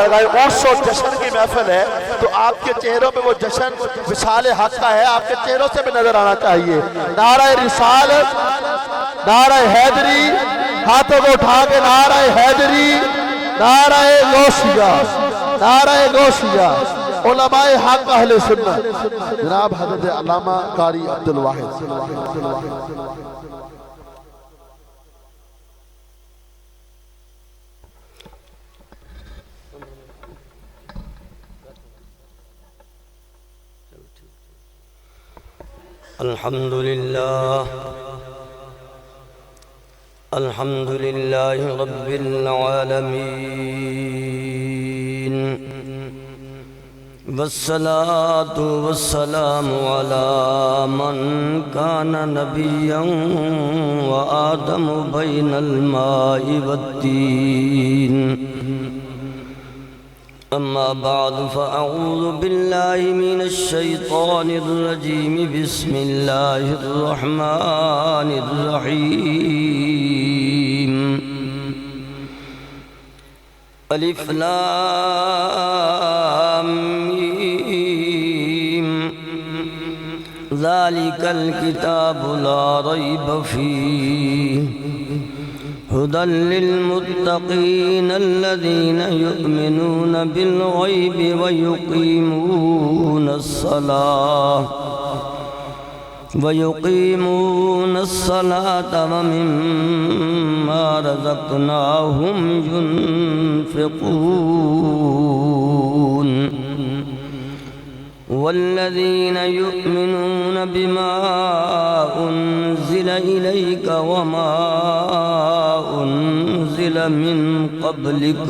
عرس اور جشن کی محفل ہے تو آپ کے چہروں پہ وہ جشن وصال حق کا ہے، آپ کے چہروں سے بھی نظر آنا چاہیے۔ نعرہ رسالت، نعرہ حیدری، ہاتھوں کو اٹھا کے نعرہ حیدری، نعرہ غوثیہ، نعرہ غوثیہ، علماء حق اہل سنت جناب حضرت علامہ قاری عبدالواحد۔ الحمد لله رب العالمين، والصلاة والسلام على من كان نبيا وآدم بين الماء والدين. أما بعد فأعوذ بالله من الشيطان الرجيم. بسم الله الرحمن الرحيم. ألف لام ميم. ذلك الكتاب لا ريب فيه هدى للمتقين الذين يؤمنون بالغيب ويقيمون الصلاة ومما رزقناهم ينفقون. والذين يؤمنون بما أنزل إليك وما أنزل من قبلك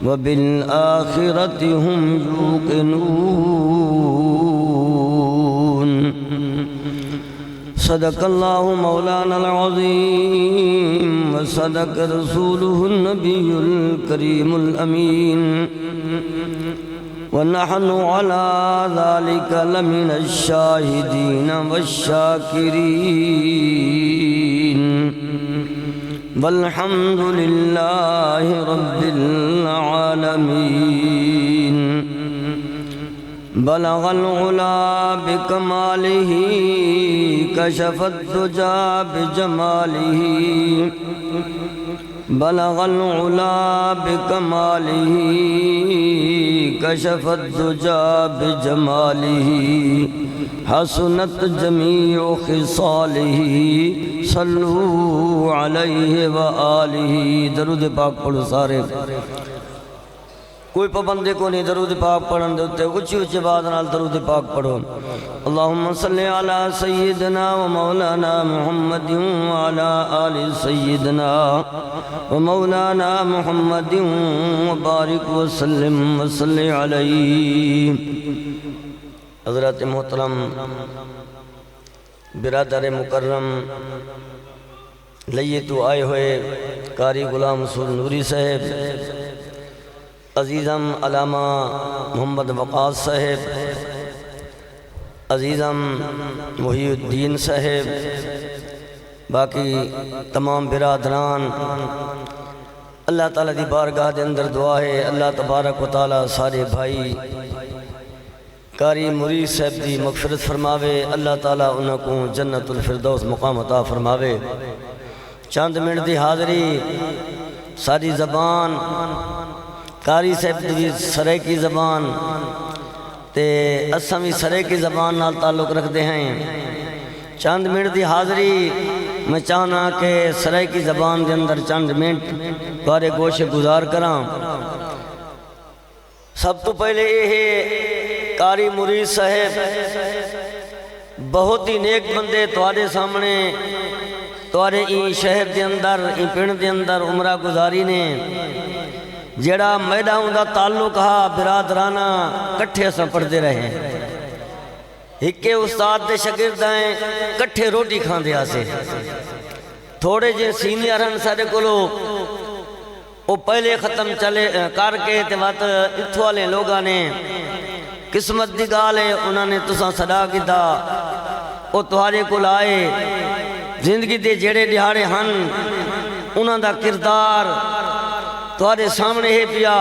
وبالآخرة هم يوقنون. صدق الله مولانا العظيم وصدق رسوله النبي الكريم الأمين، ونحن على ذلك لمن الشاهدين والشاكرين، والحمد لله رب العالمين. بلغ العلا بكماله، كشف الدجى بجماله. بلغ العلا بكماله، كشف الدجى بجماله. حسنت جميع خصاله، صلوا عليه وآله. درود پاک پڑھو سارے، کوئی پابندی کو نہیں درود پاک پڑھن دے اتے اچھی اچھی بات نال درود پاک پڑھو. اللہم صلی علی سیدنا و مولانا محمد وعلی آل سیدنا و مولانا محمد وبارک وسلم وصلی علیہ. حضرت محترم برادر مکرم لئے تو آئے ہوئے قاری غلام رسول نوری صاحب، عزیزم علامہ محمد وقاص صاحب، عزیزم محی الدین صاحب، باقی تمام برادران، اللہ تعالیٰ دی بارگاہ دے اندر دعا ہے اللہ تبارک و تعالیٰ سارے بھائی قاری مرید صاحب دی مغفرت فرماوے، اللہ تعالیٰ انہوں کو جنت الفردوس مقام عطا فرماوے. چند منٹ دی حاضری، ساری زبان قاری صاحب دی سرے کی زبان تے اساں بھی سرے کی زبان نال تعلق رکھتے ہیں. چند منٹ دی حاضری میں چاہنا کہ سرے کی زبان دے اندر چند منٹ بارے گوشے گزار کراں. سب تو پہلے یہ ہے قاری مرید صاحب بہت ہی نیک بندے توارے سامنے توارے این شہر دے اندر این پنڈ دے اندر عمرہ گزاری نے جڑا میدان دا تعلق ہا برادرانہ کٹھے سے پڑھتے رہے. ہکے استاد دے شاگرد ہیں کٹھے روٹی کھان دیا سے تھوڑے جے سینئر ہیں سارے کولو وہ پہلے ختم چلے کر کے تے وقت اتھو والے لوگاں نے قسمت دی گالے انہوں نے تساں صدا کیتا وہ تہارے کو لائے زندگی دے جڑے دہاڑے ہن انہوں دا کردار تہارے سامنے ہے پیا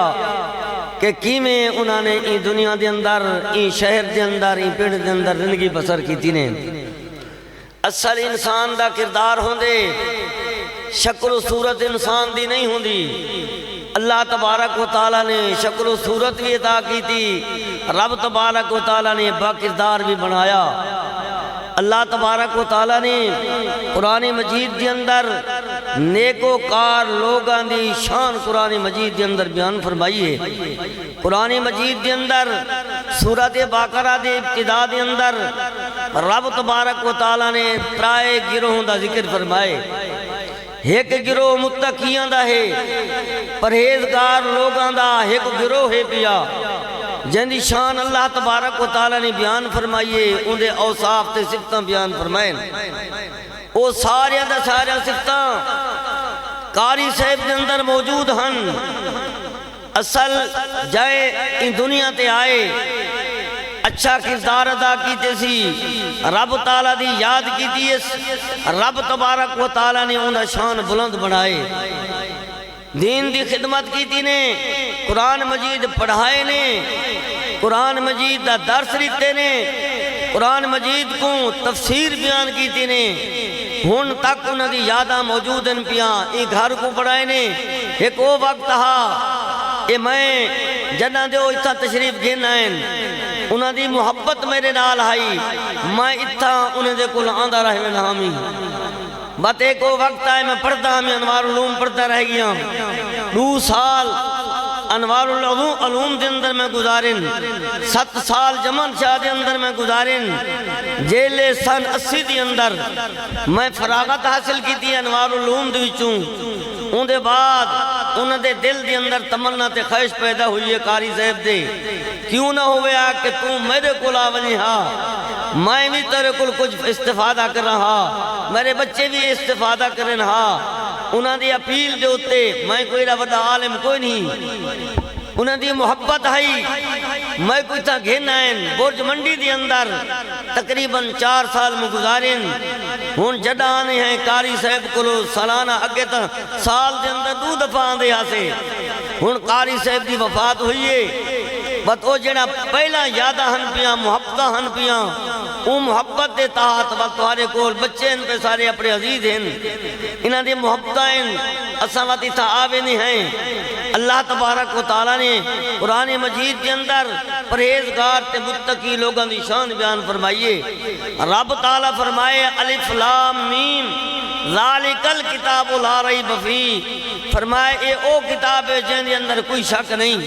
کہ کیویں انہوں نے ای دنیا دے اندر ای شہر دے اندر ای پیڑ دے اندر زندگی بسر کیتی نے اصل انسان دا کردار ہوندے شکل و صورت انسان دی نہیں ہوندی اللہ تبارک و تعالیٰ نے شکل و صورت بھی عطا کی تھی رب تبارک و تعالیٰ نے با کردار بھی بنایا اللہ تبارک و تعالیٰ نے قرآن مجید کے اندر نیکوکار لوگاں دی شان قرآن مجید کے اندر بیان فرمائی ہے قرآن مجید کے اندر سورۃ بقرہ دے ابتدا کے اندر رب تبارک و تعالیٰ نے ترائے گروہوں دا ذکر فرمائے ایک گروہ متقیاں دا ہے پرہیزگار لوگاں دا ایک گروہ ہے پیا جن دی شان اللہ تبارک و تعالیٰ نے بیان فرمائیے ان دے اوصاف تے صفتاں بیان فرمائیں او سارے دا سارے صفتاں قاری صاحب دے اندر موجود ہن اصل جائے ان دنیا تے آئے اچھا کردار ادا کیتے سی رب تعالیٰ دی یاد کیتی ہے رب تبارک و تعالیٰ نے انہا شان بلند بنائے دین دی خدمت کیتی نے قرآن مجید پڑھائے نے قرآن مجید دا درس لیتے نے قرآن مجید کو تفسیر بیان کیتی نے ہن تک انہا دی یاداں موجود ہیں پیاں ایک گھر کو پڑھائے نے ایک وہ وقت تھا اے میں جنہ دے اتھا تشریف گھن آئیں انہاں دی محبت میرے نال آئی میں اتھا انہیں دے کل آندہ رہے میں نامی بات ایک وہ وقت آئے میں پڑھتا ہمیں انوار علوم پڑھتا رہ گیا 2 سال انوار علوم دے اندر میں گزارن 7 سال جمن شاہ دے اندر میں گزارن جیل سن 80 دے اندر میں فراغت حاصل کی تھی انوار علوم دے وچوں ان دے بعد انہوں دے دل دے اندر تمنا تے خواہش پیدا ہوئی ہے قاری صاحب دے کیوں نہ ہوئے کہ تم میرے کول آونی ہاں میں بھی تیرے کول کچھ استفادہ کر رہا میرے بچے بھی استفادہ کرن ہاں انہوں دی اپیل دے ہوتے میں کوئی رفضہ عالم کوئی نہیں انہوں دی محبت ہے میں کوئی تھا گھن آئین برج منڈی دی اندر تقریباً 4 سال میں گزارین ہون جڑا آنے ہیں قاری صاحب کو سالانہ اگے تا سال دے اندر 2 دفعہ آندے ہاں سے ہون قاری صاحب دی وفات ہوئی ہے بات او جڑا پہلا یادہ ہن پیاں محبتہ ہن پیاں او محبت دے تحت وقت تمہارے کول بچے ان پہ سارے اپنے عزیز ہیں انہاں دے محبتہ ہیں اساواتی تھا آوے نہیں ہیں اللہ تبارک و تعالیٰ نے قرآن مجید کے اندر پرہیزگار تے متقی لوگاں دی شان بیان فرمائیے رب تعالیٰ فرمائے الف لام میم ذالک الکتاب لا ریب فیہ فرمائے اے او کتاب ہے جن دے اندر کوئی شک نہیں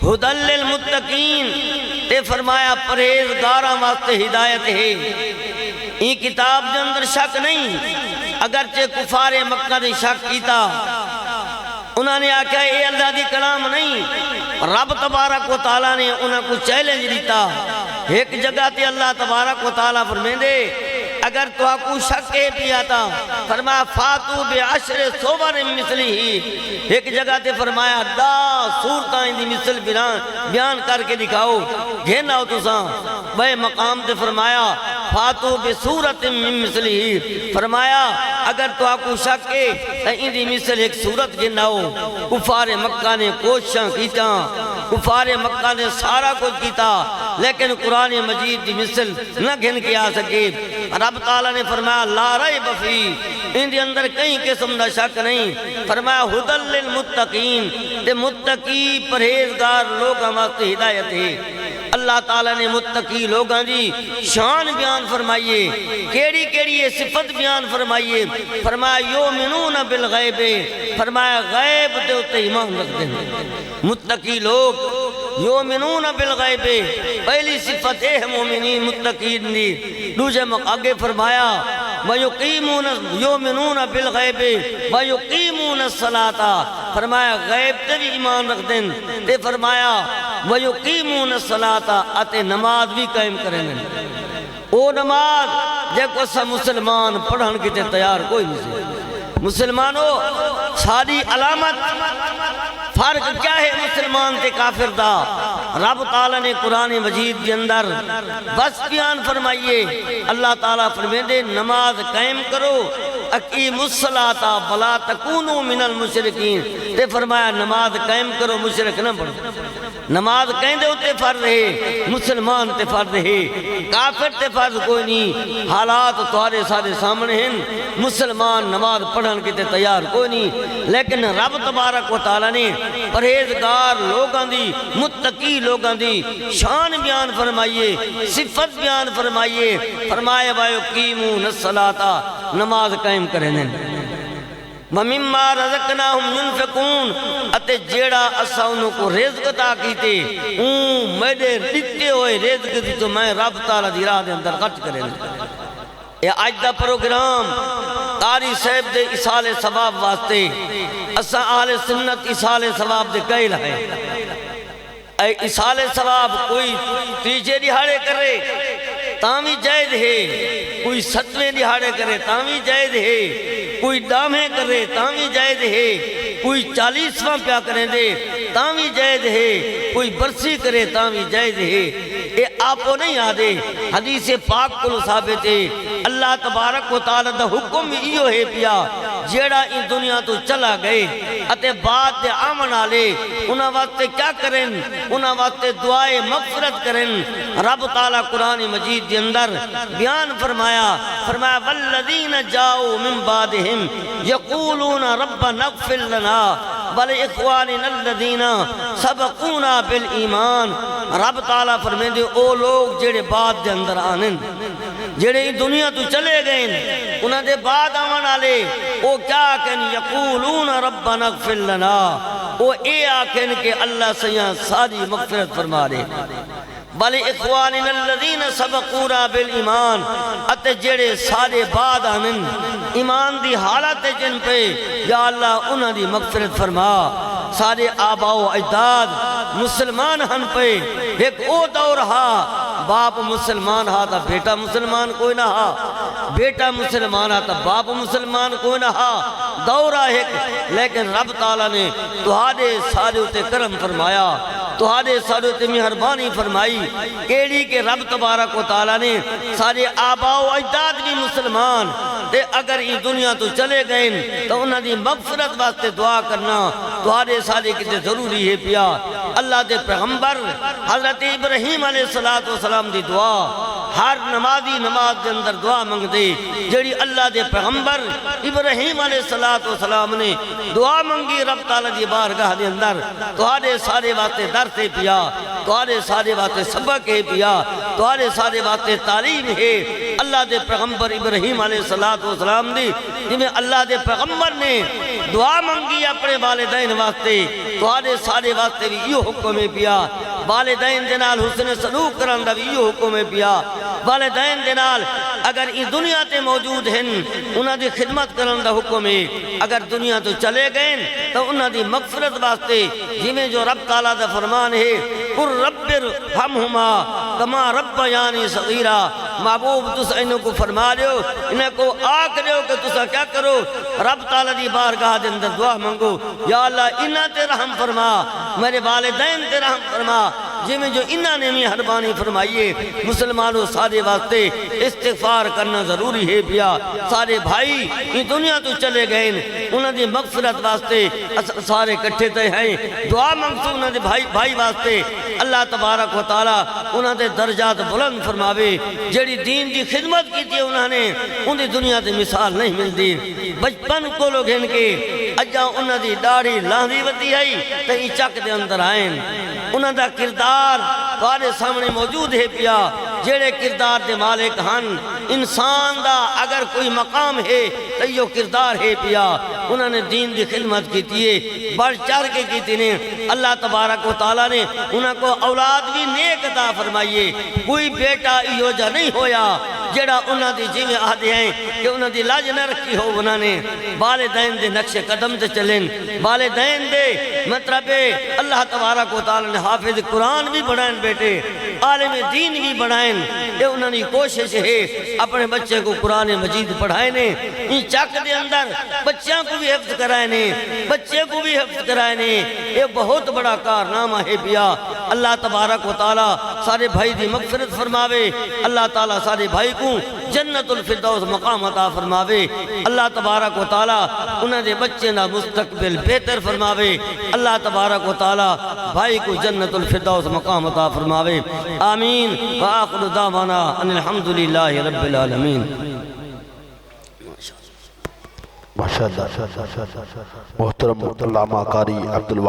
ہدی للمتقین تے فرمایا پرہیزگاراں واسطے ہدایت ہے یہ کتاب دے اندر شک نہیں اگرچہ کفار مکہ دے شک کیتا انہوں نے آکھا اے اللہ دی کلام نہیں رب تبارک و تعالیٰ نے انہوں کو چیلنج دیتا ایک جگہ تے اللہ تبارک و تعالیٰ فرمین دے اگر تو کو شک ہے پیا تھا فرمایا فاتو بعشر صور مثلی ہی ایک جگہ تے فرمایا 10 صورتیں دی مثل بیان کر کے دکھاؤ گھناؤ تو ساں بے مقام تے فرمایا فاتو بصورت من مثلی ہی فرمایا اگر تو کو شک ہے تو ان دی مثل ایک صورت گھناؤ کفار مکہ نے کوششاں کیتا کفار مکہ نے سارا کچھ کیتا لیکن قرآن مجید دی مثل نہ گھن کے آ سکے رب تعالیٰ نے فرمایا لا ریب فیہ ان دی اندر کہیں قسم دا شک نہیں فرمایا ہدی للمتقین تے متقی پرہیزگار لوگاں واسطے ہدایت ہے اللہ تعالیٰ نے متقی لوگاں دی شان بیان فرمائیے کیڑی کیڑی یہ صفت بیان فرمائیے فرمایا یومنون بالغیب فرمایا غیب دے ہوتے ایمان رکھتے ہیں متقی لوگ یومنون بالغیب پہلی صفت ہے مومنین متقین دی دوسرے آگے فرمایا وَيُقِيمُونَ يُؤْمِنُونَ بِالْغَيْبِ وَيُقِيمُونَ الصَّلَاةَ فرمایا غیب تے بھی ایمان رکھ دیں تے فرمایا وَيُقِيمُونَ الصَّلَاةَ اتے نماز بھی قائم کریں او نماز جے کو سا مسلمان پڑھن کی تے تیار کوئی نہیں مسلمانوں ساری علامت فرق کیا ہے مسلمان تے کافر دا رب تعالیٰ نے قرآن مجید کے اندر بس بیان فرمائیے اللہ تعالیٰ فرمیدے نماز قائم کرو اقیم الصلاۃ ولا تکونوا من المشرکین تے فرمایا نماز قائم کرو مشرک نہ بنو نماز کہیں دے ہوتے فرض ہے مسلمان تے فرض ہے کافر تے فرض کوئی نہیں حالات تمہارے سارے سامنے ہیں مسلمان نماز پڑھن کے تے تیار کوئی نہیں لیکن رب تبارک و تعالیٰ نے پرہیزگار لوگاں دی متقی لوگاں دی شان بیان فرمائیے صفت بیان فرمائیے فرمائے وَيُقِيمُونَ الصَّلَاةَ نماز قائم کریں وَمِمَّا رَزَقْنَاهُمْ يُنْفِقُونَ اتے جیڑا اسا انہوں کو رزق عطا کیتے میرے دتے ہوئے رزق دی تو میں رب تعالیٰ دی راہ دے اندر خرچ کریں یہ آج دا پروگرام قاری صاحب دے اصال ثواب واسطے اسا اہل سنت اصال ثواب دے قائل ہے اے اصال ثواب کوئی تیجے دہاڑے کرے تامی جائز ہے کوئی ستویں دہاڑے کرے تامی جائز ہے کوئی دامیں کرے تامی جائز ہے کوئی 40واں پیا کریں دے تامی جائز ہے کوئی برسی کرے تامی جائز ہے یہ آپو نہیں آدھے حدیث پاک کو ثابت ہے اللہ تبارک و تعالیٰ دا حکم ایو ہے پیا جیڑا ان دنیا تو چلا گئے اتے بعد دے آمن آلے انہاں واسطے کیا کریں انہاں واسطے دعائے مغفرت کریں رب تعالیٰ قرآن مجید دے اندر بیان فرمایا والذین جاؤ من بعدہم یقولون ربنا اغفر لنا وَلِإِخْوَانِنَا الَّذِينَ سَبَقُونَا بِالْإِيمَانِ رب تعالیٰ فرمائیں دے او لوگ جڑے بعد دے اندر آنن جڑے دنیا تو چلے گئے انہاں دے بعد آمن آلے او کیا آکھیں یقولون ربنا اغفر لنا او اے آکھیں کہ اللہ سیاں ساری مغفرت فرما دے وَلِإِخْوَانِنَا الَّذِينَ سَبَقُونَا بِالْإِيمَانِ اتے جڑے سارے بعد آنن ایمان دی حالت جن پہ یا اللہ انہاں دی مغفرت فرما سارے آباء و اجداد مسلمان ہن پہ ایک او دور ہا باپ مسلمان ہا تا بیٹا مسلمان کوئی نہ ہا بیٹا مسلمان ہا تا باپ مسلمان کوئی نہ ہا دورہ ایک لیکن رب تعالیٰ نے تہاڈے سارے اتے کرم فرمایا تہاڈے سارے اتے مہربانی فرمائی کیڑی کہ رب تبارک و تعالیٰ نے سارے آباء و اجداد بھی مسلمان تے اگر یہ دنیا تو چلے گئے تو انہاں دی مغفرت واسطے دعا کرنا تہاڈے سارے کتے ضروری ہے پیا اللہ دے پیغمبر حضرت ابراہیم علیہ السلام دی دعا ہر نمازی نماز دے اندر دعا منگ دے جڑی اللہ دے پیغمبر ابراہیم علیہ السلام نے دعا منگی رب تعالیٰ دی بارگاہ دے اندر تہاڈے سارے واسطے درس ہے پیا تہاڈے سارے واسطے سبق ہے پیا تہاڈے سارے واسطے تعلیم ہے اللہ دے پیغمبر ابراہیم علیہ السلام دی جنہیں اللہ دے پیغمبر نے دعا منگی اپنے والدین واسطے تہاڈے سارے واسطے بھی یہ حکم ہے پیا والدین دے نال حسن سلوک کرن دا بھی یہ حکم ہے پیا والدین دے نال اگر اس دنیا تے موجود ہیں انہاں دی خدمت کرن دا حکم ہے اگر دنیا تو چلے گئے تو انہاں دی مغفرت واسطے جویں جو رب تعالیٰ دا فرمان ہے قُلْ رَبِّ ارْحَمْهُمَا كَمَا رَبَّيَانِي صَغِيرًا محبوب تس انہوں کو فرما لیو انہیں کو آکھ لیو کہ تسا کیا کرو رب تعالیٰ دی بارگاہ دے اندر دعا منگو یا اللہ انہاں تے رحم فرما میرے والدین تے رحم فرما جویں جو انہاں نے مہربانی فرمائیے مسلمانوں سارے واسطے استغفار کرنا ضروری ہے پیا سارے بھائی یہ دنیا تو چلے گئے انہاں دی مغفرت واسطے سارے کٹھے تے ہیں دعا منگسو انہاں دے بھائی واسطے اللہ تبارک و تعالیٰ انہاں دے درجات بلند فرماوے جڑی دین دی خدمت کی تھی انہاں نے ان دی دنیا تے مثال نہیں ملتی بچپن کو لوگ ان کے اجا انہاں دی داڑھی لاندھی وتی آئی تے ای چک دے اندر آئیں انہاں دا کردار تہاڈے سامنے موجود ہے پیا جڑے کردار دے مالک ہن انسان دا اگر کوئی مقام ہے تو یہ کردار ہے پیا انہوں نے دین دی خدمت کی تھی بڑھ چڑھ کے کی تھی اللہ تبارک و تعالیٰ نے انہوں کو اولاد بھی نیک عطا فرمائیے کوئی بیٹا ایو جا نہیں ہویا جڑا انہوں دی جیویں آدھے ہیں کہ انہوں دی لاج نہ رکھی ہو انہوں نے والدین دے نقش قدم تے چلیں والدین دے مطلب اللہ تبارک و تعالیٰ نے حافظ قرآن بھی بڑھائیں بیٹے عالم دین بھی بڑھائیں یہ انہوں نے کوشش ہے اپنے بچے کو قرآن مجید پڑھائیں ان چک دے اندر بچیاں کو بھی حفظ کرائیں بچے کو بھی حفظ کرائیں یہ بہت بڑا کارنامہ ہے پیا اللہ تبارک و تعالیٰ سارے بھائی دی مغفرت فرماوے اللہ تعالیٰ سارے بھائی کو کو جنت الفردوس مقام عطا فرماوے اللہ تبارک و تعالی انہاں دے بچے دا مستقبل بہتر فرماوے اللہ تبارک و تعالی بھائی کو جنت الفردوس مقام عطا فرماوے آمین وآخر دعوانا ان الحمدللہ رب العالمین ماشاءاللہ محترم علامہ قاری عبدالواحد